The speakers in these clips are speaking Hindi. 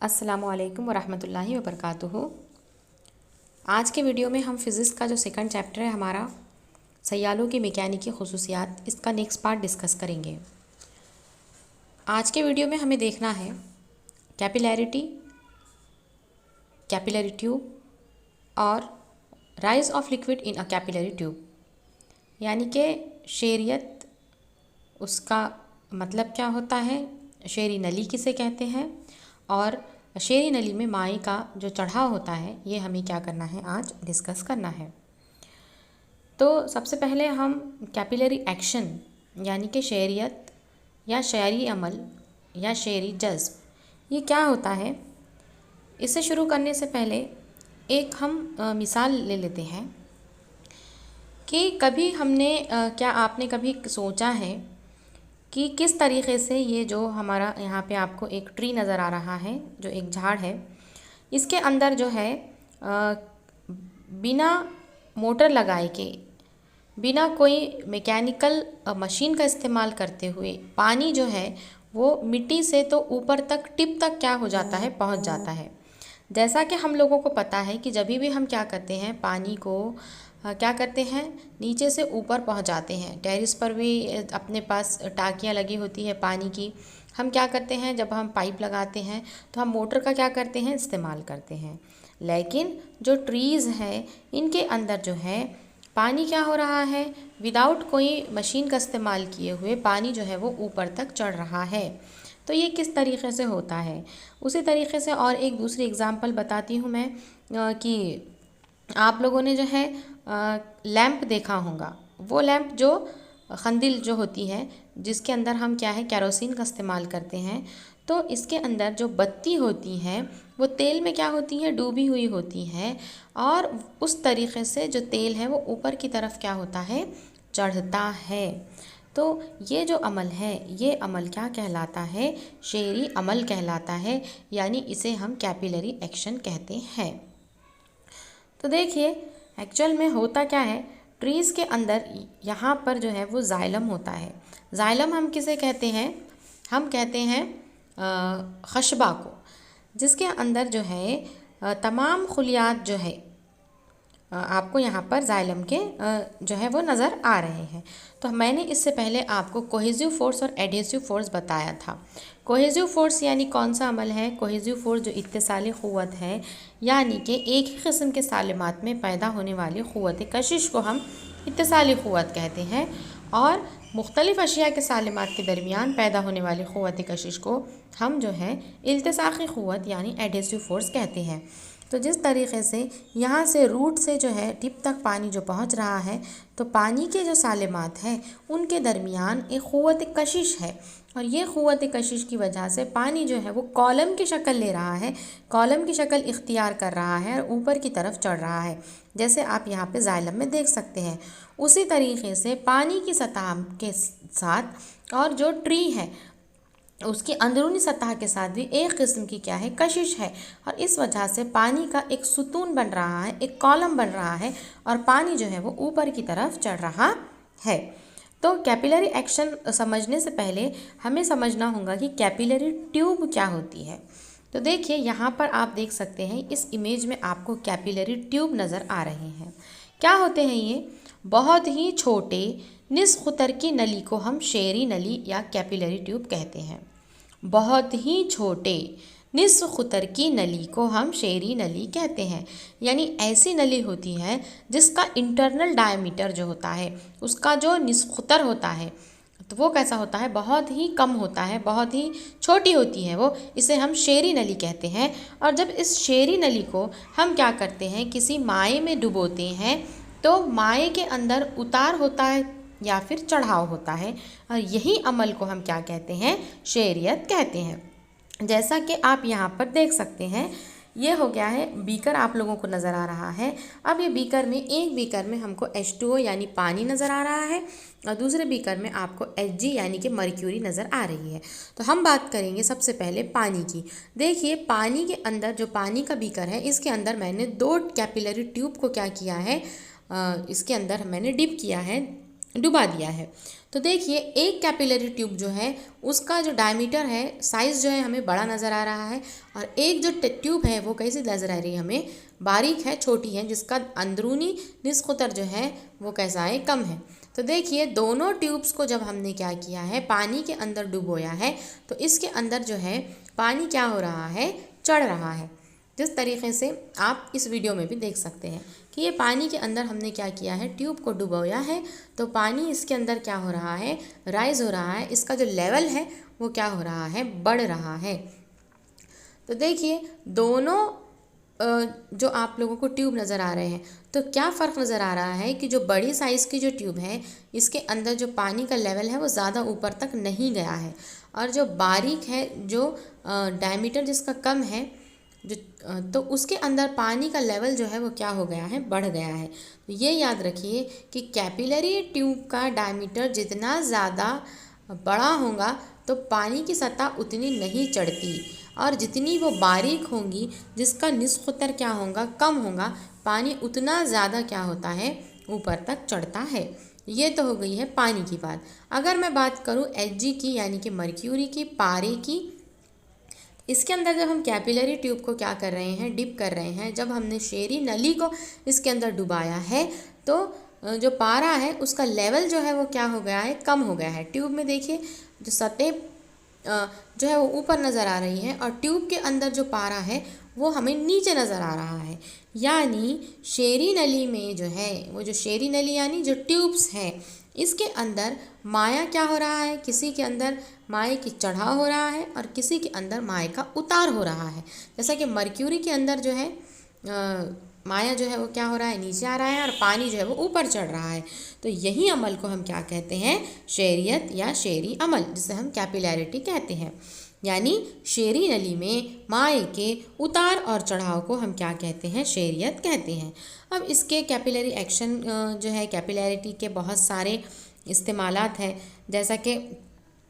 अस्सलामुअलैकुम वरहमतुल्लाहि वबरकातुहू। आज के वीडियो में हम फ़िज़िक्स का जो सेकंड चैप्टर है हमारा सैयालों की मैकेनिकी ख़ुसूसियात, इसका नेक्स्ट पार्ट डिस्कस करेंगे। आज के वीडियो में हमें देखना है कैपिलैरिटी, कैपिलरी ट्यूब और rise of liquid in a capillary tube, यानी कि शेरियत, उसका मतलब क्या होता है, शेरी नली किसे कहते हैं और शेरी नली में माई का जो चढ़ाव होता है, ये हमें क्या करना है, आज डिस्कस करना है। तो सबसे पहले हम कैपिलरी एक्शन यानी कि शेरियत या शेरी अमल या शेरी जज्ब, ये क्या होता है, इससे शुरू करने से पहले एक हम मिसाल ले लेते हैं कि कभी हमने क्या आपने कभी सोचा है कि किस तरीक़े से ये जो हमारा यहाँ पे आपको एक ट्री नज़र आ रहा है, जो एक झाड़ है, इसके अंदर जो है बिना मोटर लगाए के, बिना कोई मैकेनिकल मशीन का इस्तेमाल करते हुए पानी जो है वो मिट्टी से तो ऊपर तक, टिप तक क्या हो जाता है, पहुँच जाता है। जैसा कि हम लोगों को पता है कि जब भी हम क्या करते हैं, पानी को क्या करते हैं, नीचे से ऊपर पहुंचाते हैं। टेरेस पर भी अपने पास टांकियाँ लगी होती है पानी की। हम क्या करते हैं, जब हम पाइप लगाते हैं तो हम मोटर का क्या करते हैं, इस्तेमाल करते हैं। लेकिन जो ट्रीज़ हैं, इनके अंदर जो है पानी क्या हो रहा है, विदाउट कोई मशीन का इस्तेमाल किए हुए पानी जो है वो ऊपर तक चढ़ रहा है। तो ये किस तरीक़े से होता है, उसी तरीक़े से और एक दूसरी एग्ज़ाम्पल बताती हूँ मैं कि आप लोगों ने जो है लैंप देखा होगा। वो लैंप जो खंदिल जो होती है, जिसके अंदर हम क्या है, केरोसिन का इस्तेमाल करते हैं, तो इसके अंदर जो बत्ती होती है वो तेल में क्या होती है, डूबी हुई होती है और उस तरीक़े से जो तेल है वो ऊपर की तरफ क्या होता है, चढ़ता है। तो ये जो अमल है, ये अमल क्या कहलाता है, शेरी अमल कहलाता है, यानी इसे हम कैपिलरी एक्शन कहते हैं। तो देखिए एक्चुअल में होता क्या है, ट्रीज़ के अंदर यहाँ पर जो है वो जाइलम होता है। जाइलम हम किसे कहते हैं, हम कहते हैं खशबा को, जिसके अंदर जो है तमाम खुलियात जो है आपको यहाँ पर जाइलम के जो है वो नज़र आ रहे हैं। तो मैंने इससे पहले आपको कोहेसिव फोर्स और एडहेसिव फोर्स बताया था। कोहेसिव फोर्स यानी कौन सा अमल है, कोहेसिव फोर्स जो इत्तिसाली क़ुव्वत है, यानी कि एक ही किस्म के सालिमात में पैदा होने वाली क़ुव्वत कशिश को हम इत्तिसाली क़ुव्वत कहते हैं, और मुख्तलिफ़ अशिया के सालिमात के दरमियान पैदा होने वाली क़ुव्वत कशिश को हम जो है इल्तिसाक़ी क़ुव्वत यानी एडहेसिव फोर्स कहते हैं। तो जिस तरीक़े से यहाँ से रूट से जो है टिप तक पानी जो पहुँच रहा है, तो पानी के जो सालिमात हैं उनके दरमियान एक क़ुव्वत कशिश है, और ये क़ुव्वत कशिश की वजह से पानी जो है वो कॉलम की शक्ल ले रहा है, कॉलम की शक्ल इख्तियार कर रहा है और ऊपर की तरफ चढ़ रहा है, जैसे आप यहाँ पे जाइलम में देख सकते हैं। उसी तरीक़े से पानी की सतह के साथ और जो ट्री है उसकी अंदरूनी सतह के साथ भी एक किस्म की क्या है, कशिश है, और इस वजह से पानी का एक सुतून बन रहा है, एक कॉलम बन रहा है और पानी जो है वो ऊपर की तरफ चढ़ रहा है। तो कैपिलरी एक्शन समझने से पहले हमें समझना होगा कि कैपिलरी ट्यूब क्या होती है। तो देखिए यहाँ पर आप देख सकते हैं, इस इमेज में आपको कैपिलरी ट्यूब नज़र आ रहे हैं। क्या होते हैं ये, बहुत ही छोटे निस्फ ख़ुतर की नली को हम शेरी नली या कैपिलरी ट्यूब कहते हैं। बहुत ही छोटे निस्फ ख़ुतर की नली को हम शेरी नली कहते हैं, यानी ऐसी नली होती है जिसका इंटरनल डायमीटर जो होता है, उसका जो निस्फ ख़ुतर होता है, तो वो कैसा होता है, बहुत ही कम होता है, बहुत ही छोटी होती है वो, इसे हम शेरी नली कहते हैं। और जब इस शेरी नली को हम क्या करते हैं, किसी माए में डुबोते हैं, तो माए के अंदर उतार होता है या फिर चढ़ाव होता है, और यही अमल को हम क्या कहते हैं, शेरियत कहते हैं। जैसा कि आप यहाँ पर देख सकते हैं, ये हो गया है बीकर, आप लोगों को नज़र आ रहा है। अब ये बीकर में, एक बीकर में हमको H2O यानी पानी नज़र आ रहा है और दूसरे बीकर में आपको Hg यानी कि मर्क्यूरी नज़र आ रही है। तो हम बात करेंगे सबसे पहले पानी की। देखिए पानी के अंदर, जो पानी का बीकर है, इसके अंदर मैंने दो कैपिलरी ट्यूब को क्या किया है, इसके अंदर मैंने डिप किया है डुबा दिया है। तो देखिए एक कैपिलरी ट्यूब जो है उसका जो डायमीटर है, साइज़ जो है हमें बड़ा नज़र आ रहा है, और एक जो ट्यूब है वो कैसी नज़र आ रही है हमें, बारीक है, छोटी है, जिसका अंदरूनी निस्कुतर जो है वो कैसा है, कम है। तो देखिए दोनों ट्यूब्स को जब हमने क्या किया है, पानी के अंदर डुबोया है, तो इसके अंदर जो है पानी क्या हो रहा है, चढ़ रहा है। जिस तरीके से आप इस वीडियो में भी देख सकते हैं कि ये पानी के अंदर हमने क्या किया है, ट्यूब को डुबोया है, तो पानी इसके अंदर क्या हो रहा है, राइज हो रहा है, इसका जो लेवल है वो क्या हो रहा है, बढ़ रहा है। तो देखिए दोनों जो आप लोगों को ट्यूब नज़र आ रहे हैं, तो क्या फ़र्क नज़र आ रहा है कि जो बड़ी साइज़ की जो ट्यूब है इसके अंदर जो पानी का लेवल है वो ज़्यादा ऊपर तक नहीं गया है, और जो बारीक है, जो डायमीटर जिसका कम है, जो तो उसके अंदर पानी का लेवल जो है वो क्या हो गया है, बढ़ गया है। तो ये याद रखिए कि कैपिलरी ट्यूब का डायमीटर जितना ज़्यादा बड़ा होगा तो पानी की सतह उतनी नहीं चढ़ती, और जितनी वो बारीक होंगी, जिसका निस्कुतर क्या होगा, कम होगा, पानी उतना ज़्यादा क्या होता है, ऊपर तक चढ़ता है। ये तो हो गई है पानी की बात। अगर मैं बात करूँ Hg की, यानी कि मर्क्यूरी की, पारे की, इसके अंदर जब हम कैपिलरी ट्यूब को क्या कर रहे हैं, डिप कर रहे हैं, जब हमने शेरी नली को इसके अंदर डुबाया है, तो जो पारा है उसका लेवल जो है वो क्या हो गया है, कम हो गया है। ट्यूब में देखिए जो सतह जो है वो ऊपर नज़र आ रही है, और ट्यूब के अंदर जो पारा है वो हमें नीचे नज़र आ रहा है। यानी शेरी नली में जो है, वो जो शेरी नली यानी जो ट्यूब्स है, इसके अंदर माया क्या हो रहा है, किसी के अंदर माए की चढ़ाव हो रहा है और किसी के अंदर माए का उतार हो रहा है। जैसा कि मर्क्यूरी के अंदर जो है माया जो है वो क्या हो रहा है, नीचे आ रहा है, और पानी जो है वो ऊपर चढ़ रहा है। तो यही अमल को हम क्या कहते हैं, शेरियत या शेरी अमल, जिसे हम कैपिलैरिटी कहते हैं। यानी शेरी नली में माए के उतार और चढ़ाव को हम क्या कहते हैं, शेरियत कहते हैं। अब इसके कैपिलरी एक्शन जो है, कैपिलैरिटी के बहुत सारे इस्तेमालात हैं। जैसा कि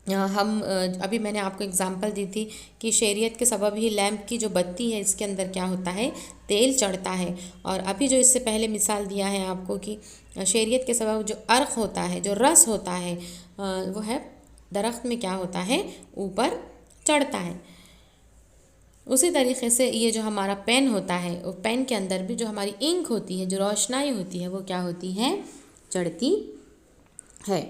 हम अभी मैंने आपको एग्जांपल दी थी कि शेरियत के सबब ही लैंप की जो बत्ती है इसके अंदर क्या होता है, तेल चढ़ता है। और अभी जो इससे पहले मिसाल दिया है आपको कि शेरियत के सबब जो अर्क होता है, जो रस होता है, वो है दरख्त में क्या होता है, ऊपर चढ़ता है। उसी तरीके से ये जो हमारा पेन होता है, वो पेन के अंदर भी जो हमारी इंक होती है, जो रोशनाई होती है, वो क्या होती है, चढ़ती है।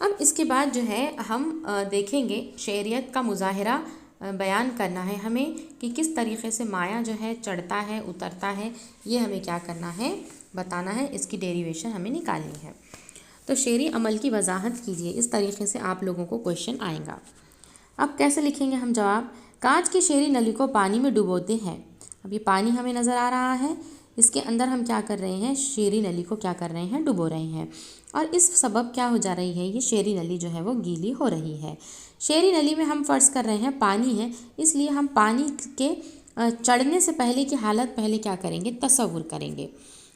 अब इसके बाद जो है हम देखेंगे शेरियत का मुजाहिरा बयान करना है हमें कि किस तरीके से माया जो है चढ़ता है, उतरता है, ये हमें क्या करना है, बताना है, इसकी डेरिवेशन हमें निकालनी है। तो शेरी अमल की वजाहत कीजिए, इस तरीके से आप लोगों को क्वेश्चन आएगा। अब कैसे लिखेंगे हम जवाब, कांच की शेरी नली को पानी में डुबोते हैं। अब ये पानी हमें नज़र आ रहा है, इसके अंदर हम क्या कर रहे हैं, शेरी नली को क्या कर रहे हैं, डुबो रहे हैं, और इस सबब क्या हो जा रही है, ये शेरी नली जो है वो गीली हो रही है। शेरी नली में हम फ़र्ज़ कर रहे हैं पानी है, इसलिए हम पानी के चढ़ने से पहले की हालत पहले क्या करेंगे, तसव्वुर करेंगे।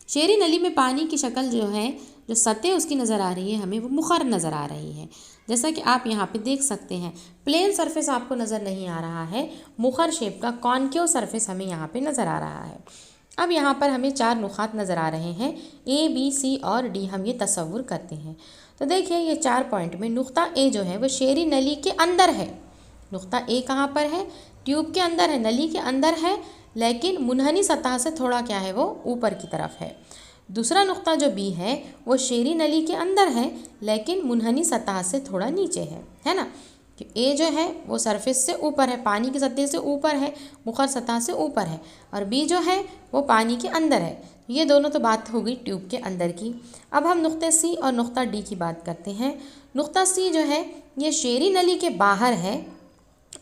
शेरी नली में पानी की शक्ल जो है, जो सतह उसकी नज़र आ रही है हमें, वो मुखर नज़र आ रही है। जैसा कि आप यहाँ पे देख सकते हैं, प्लेन सरफेस आपको नज़र नहीं आ रहा है, मुखर शेप का कॉनकेव सरफेस हमें यहाँ पे नज़र आ रहा है। अब यहाँ पर हमें 4 नुकात नज़र आ रहे हैं, A, B, C और D, हम ये तसव्वुर करते हैं। तो देखिए ये 4 पॉइंट में नुक्ता A जो है वो शेरी नली के अंदर है। नुक्ता A कहाँ पर है, ट्यूब के अंदर है, नली के अंदर है, लेकिन मुनहनी सतह से थोड़ा क्या है, वो ऊपर की तरफ है। दूसरा नुक्ता जो B है वो शेरी नली के अंदर है, लेकिन मुनहनी सतह से थोड़ा नीचे है ना। कि A जो है वो सरफेस से ऊपर है, पानी की सतह से ऊपर है, मुखर सतह से ऊपर है, और B जो है वो पानी के अंदर है। ये दोनों तो बात हो गई ट्यूब के अंदर की। अब हम नुक्ते C और नुक्ता D की बात करते हैं। नुक्ता C जो है ये शेरी नली के बाहर है,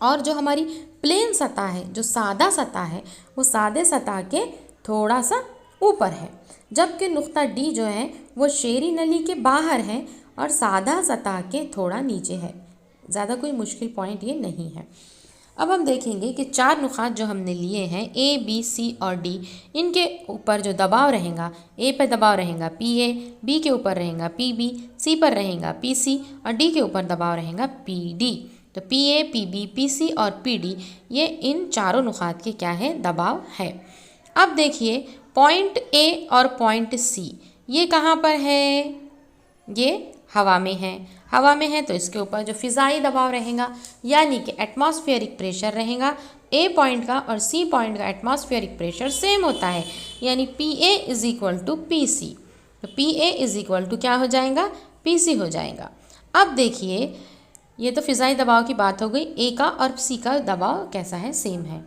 और जो हमारी प्लेन सतह है, जो सादा सतह है, वो सादे सतह के थोड़ा सा ऊपर है। जबकि नुक्ता D जो है वो शेरी नली के बाहर है और सादा सतह के थोड़ा नीचे है। ज़्यादा कोई मुश्किल पॉइंट ये नहीं है। अब हम देखेंगे कि 4 नुकात जो हमने लिए हैं, A, B, C और D, इनके ऊपर जो दबाव रहेगा, A पर दबाव रहेगा PA, B के ऊपर रहेगा PB, C पर रहेगा PC और D के ऊपर दबाव रहेगा PD। तो PA, PB, PC और PD ये इन चारों नुकात के क्या है, दबाव है। अब देखिए पॉइंट A और पॉइंट C ये कहाँ पर है, ये हवा में है। हवा में है तो इसके ऊपर जो फ़िज़ाई दबाव रहेगा यानी कि एटमॉस्फेरिक प्रेशर रहेगा, ए पॉइंट का और सी पॉइंट का एटमॉस्फेरिक प्रेशर सेम होता है, यानी P A is equal to P C. तो P A is equal to क्या हो जाएगा, पी सी हो जाएगा। अब देखिए, ये तो फ़िज़ाई दबाव की बात हो गई, ए का और सी का दबाव कैसा है, सेम है।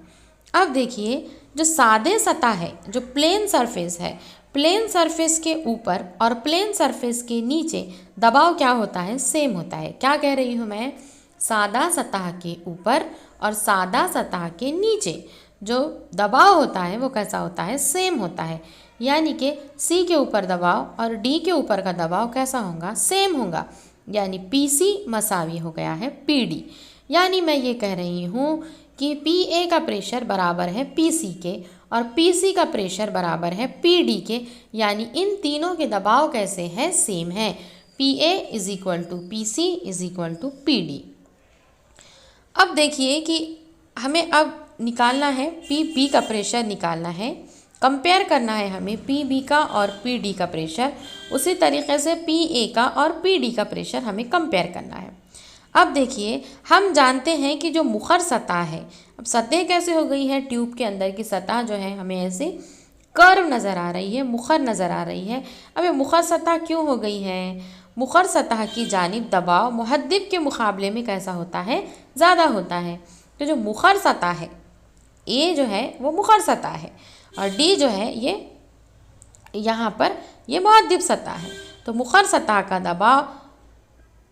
अब देखिए, जो सादे सतह है, जो प्लेन सरफेस है, प्लेन सरफेस के ऊपर और प्लेन सरफेस के नीचे दबाव क्या होता है, सेम होता है। क्या कह रही हूँ मैं, सादा सतह के ऊपर और सादा सतह के नीचे जो दबाव होता है वो कैसा होता है, सेम होता है। यानी कि सी के ऊपर दबाव और डी के ऊपर का दबाव कैसा होगा, सेम होगा, यानी पी सी मसावी हो गया है पी डी। यानी मैं ये कह रही हूँ कि पी ए का प्रेशर बराबर है पी सी के और पी सी का प्रेशर बराबर है पी डी के, यानी इन तीनों के दबाव कैसे हैं, सेम है। P A is equal to P C is equal to P D. अब देखिए कि हमें अब निकालना है पी बी का प्रेशर निकालना है, कंपेयर करना है हमें पी बी का और पी डी का प्रेशर। उसी तरीके से पी ए का और पी डी का प्रेशर हमें कंपेयर करना है। अब देखिए, हम जानते हैं कि जो मुखर सतह है, अब सतह कैसे हो गई है, ट्यूब के अंदर की सतह जो है हमें ऐसे कर्व नज़र आ रही है, मुखर नज़र आ रही है। अब ये मुखर सतह क्यों हो गई है, मुखर सतह की जानिब दबाव मुहद्दिब के मुकाबले में कैसा होता है, ज़्यादा होता है। तो जो मुखर सतह है, ए जो है वो मुखर सतह है और डी जो है ये यहाँ पर ये मुहद्दिब सतह है। तो मुखर सतह का दबाव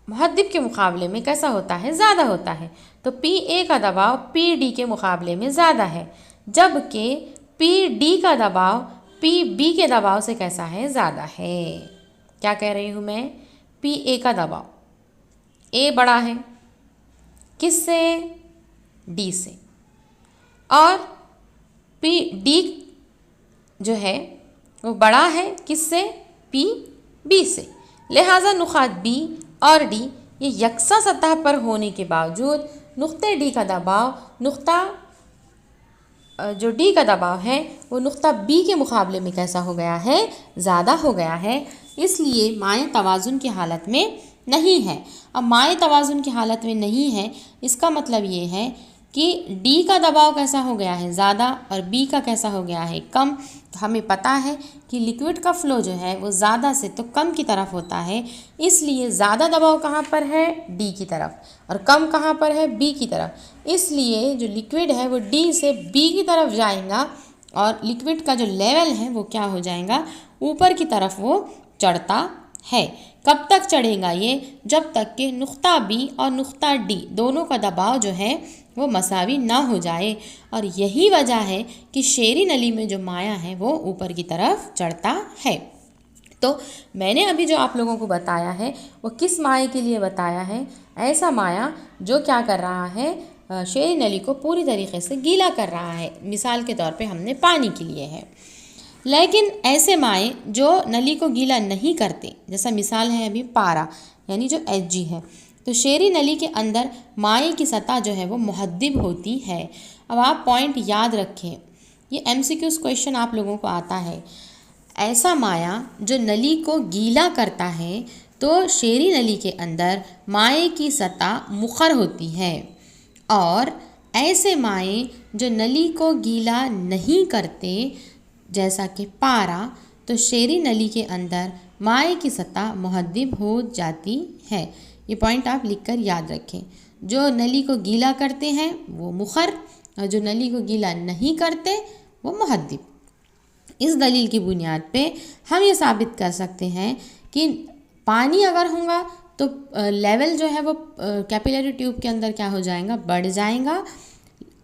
मुहद्दिब के मुकाबले में कैसा होता है, ज़्यादा होता है। तो पी ए का दबाव पी डी के मुकाबले में ज़्यादा है, जबकि पी डी का दबाव पी बी के दबाव से कैसा है, ज़्यादा है। क्या कह रही हूँ मैं, पी ए का दबाव, ए बड़ा है किससे, डी से, और पी डी जो है वो बड़ा है किससे, पी बी से। लिहाजा नुक़ात बी और डी ये यकसा सतह पर होने के बावजूद नुक़्ते डी का दबाव, नुक़्ता जो डी का दबाव है वो नुक़्ता बी के मुकाबले में कैसा हो गया है, ज़्यादा हो गया है। इसलिए माए तवाज़ुन की हालत में नहीं है। अब माए तवाज़ुन की हालत में नहीं है, इसका मतलब ये है कि डी का दबाव कैसा हो गया है, ज़्यादा, और बी का कैसा हो गया है, कम। तो हमें पता है कि लिक्विड का फ़्लो जो है वो ज़्यादा से तो कम की तरफ होता है, इसलिए ज़्यादा दबाव कहाँ पर है, डी की तरफ, और कम कहाँ पर है, बी की तरफ। इसलिए जो लिक्विड है वो डी से बी की तरफ जाएगा और लिक्विड का जो लेवल है वो क्या हो जाएगा, ऊपर की तरफ वो चढ़ता है। कब तक चढ़ेगा ये, जब तक कि नुक़्ता बी और नुक़्ता डी दोनों का दबाव जो है वो मसावी ना हो जाए। और यही वजह है कि शेरी नली में जो माया है वो ऊपर की तरफ चढ़ता है। तो मैंने अभी जो आप लोगों को बताया है वो किस माए के लिए बताया है, ऐसा माया जो क्या कर रहा है, शेरी नली को पूरी तरीके से गीला कर रहा है। मिसाल के तौर पे हमने पानी के लिए है, लेकिन ऐसे माए जो नली को गीला नहीं करते, जैसा मिसाल है अभी पारा यानी जो HG है, तो शेरी नली के अंदर माए की सतह जो है वो मुहद्दिब होती है। अब आप पॉइंट याद रखें, ये MCQs क्वेश्चन आप लोगों को आता है। ऐसा माया जो नली को गीला करता है तो शेरी नली के अंदर माए की सतह मुखर होती है, और ऐसे माए जो नली को गीला नहीं करते जैसा कि पारा, तो शेरी नली के अंदर माए की सतह मुहद्दिब हो जाती है। ये पॉइंट आप लिखकर याद रखें। जो नली को गीला करते हैं वो मुखर, और जो नली को गीला नहीं करते वो मुहद्दिब। इस दलील की बुनियाद पे हम ये साबित कर सकते हैं कि पानी अगर होगा तो लेवल जो है वो कैपिलरी ट्यूब के अंदर क्या हो जाएगा, बढ़ जाएगा,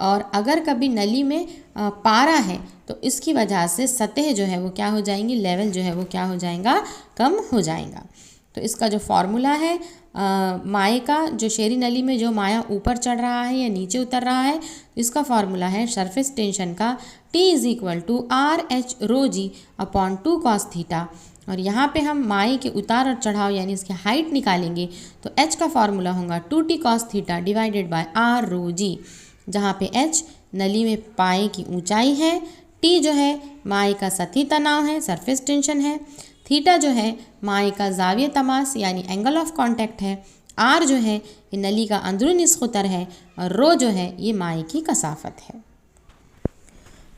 और अगर कभी नली में पारा है तो इसकी वजह से सतह जो है वो क्या हो जाएंगी, लेवल जो है वो क्या हो जाएगा, कम हो जाएगा। तो इसका जो फार्मूला है माए का, जो शेरी नली में जो माया ऊपर चढ़ रहा है या नीचे उतर रहा है, तो इसका फार्मूला है सरफेस टेंशन का T = RH ρg upon 2 cos theta. और यहाँ पे हम माए के उतार और चढ़ाव यानी इसकी हाइट निकालेंगे तो H का फार्मूला होगा 2T cos theta divided by R ρg, जहाँ पे H नली में पाए की ऊंचाई है, T जो है माए का सतही तनाव है, सरफेस टेंशन है, थीटा जो है माए का ज़ाविया तमास यानी एंगल ऑफ कांटेक्ट है। आर जो है ये नली का अंदरूनी स्कुतर है और रो जो है ये माए की कसाफत है।